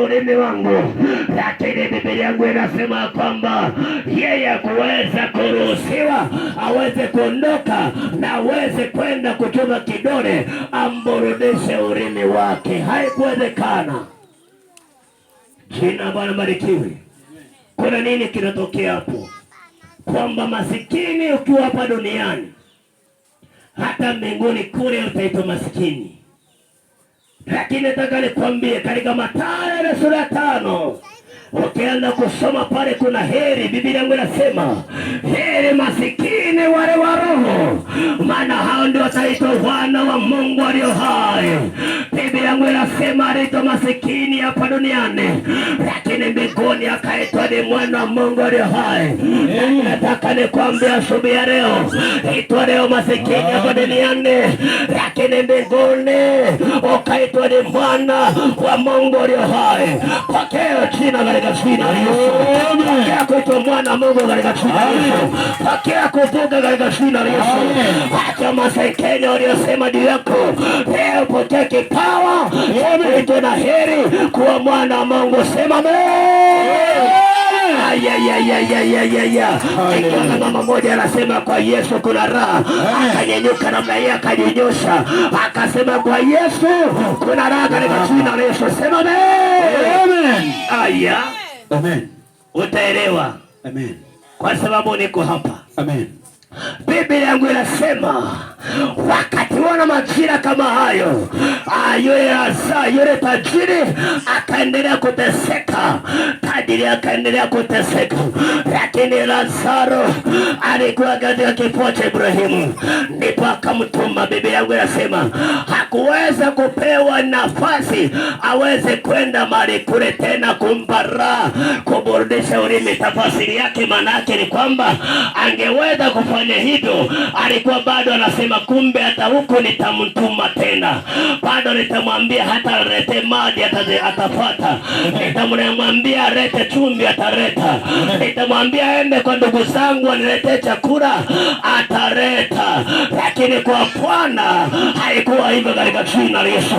ulimi wangu, lakini Biblia yangu inasema kwamba yeye kuweza kuruhusiwa aweze kuondoka na aweze kwenda kuchoma kidole amburudishe ulimi wake. Haikuwezekana. Jina Bwana barikiwe. Kuna nini kinatokea hapo? Kwamba masikini ukiwa hapa duniani, hata mbinguni kule utaitwa masikini. Lakini nataka nikwambie katika Mathayo sura ya 5 ukianza kusoma pale kuna heri. Biblia yangu inasema heri masikini wale wa roho, maana hao ndio wataitwa wana wa Mungu alio hai. Biblia yangu inasema aliitwa masikini hapa duniani, lakini mbinguni akaitwa ni mwana wa Mungu alio hai. Nataka nikwambie asubuhi ya leo, itwa leo masikini hapa duniani, lakini mbinguni ukaitwa ni mwana wa Mungu alio hai. Pokea jina katika jina la Yesu. Pokea kuitwa mwana wa Mungu katika jina la Yesu. Pokea kuvuka katika jina la Yesu. Acha masikini waliosema juu yako, leo pokea kipawa kuitwa na heri kuwa mwana wa Mungu. Sema amen. Ikiona mama moja anasema kwa Yesu kuna raha, akanyenyuka namna hii akajinyosha akasema kwa Yesu kuna raha katika jina la Yesu. Sema amen. Aya, amen. Utaelewa. Amen. Kwa sababu niko hapa. Amen. Biblia yangu inasema wakati wana majira kama hayo, yule tajiri akaendelea kuteseka, tajiri akaendelea kuteseka, lakini Lazaro alikuwa katika kifua cha Ibrahimu, ndipo akamtuma. Biblia yangu inasema hakuweza kupewa nafasi aweze kwenda mahali kule tena kumpa raha, kuburudisha ulimi. Tafsiri yake maana yake ni kwamba angeweza kufanya hivyo, alikuwa bado anasema kumbe hata huko nitamtuma tena, bado nitamwambia hata alete maji atafuata, nitamwambia alete chumvi ataleta, nitamwambia aende kwa ndugu zangu aniletee chakula ataleta. Lakini kwa Bwana haikuwa hivyo katika jina la Yesu.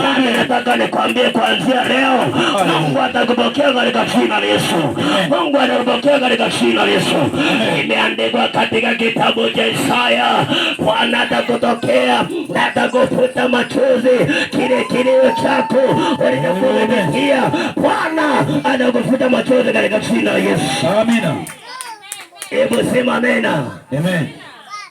Nami nataka nikwambie kuanzia leo, Mungu atakupokea katika jina la Yesu. Mungu atakupokea katika jina la Yesu. Imeandikwa katika kitabu cha Isaya, Bwana atakutokea na atakufuta machozi, kile kilio chako ulichokuletea Bwana atakufuta machozi katika jina la Yesu. Amina. Hebu sema amena. Amen.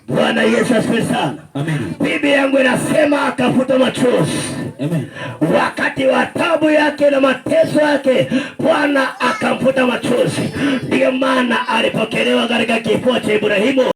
Bwana Yesu asifiwe sana. Amen. Biblia yangu inasema akafuta machozi. Amen. Wakati wa taabu yake na mateso yake Bwana akamfuta machozi. Ndio maana alipokelewa katika kifua cha Ibrahimu.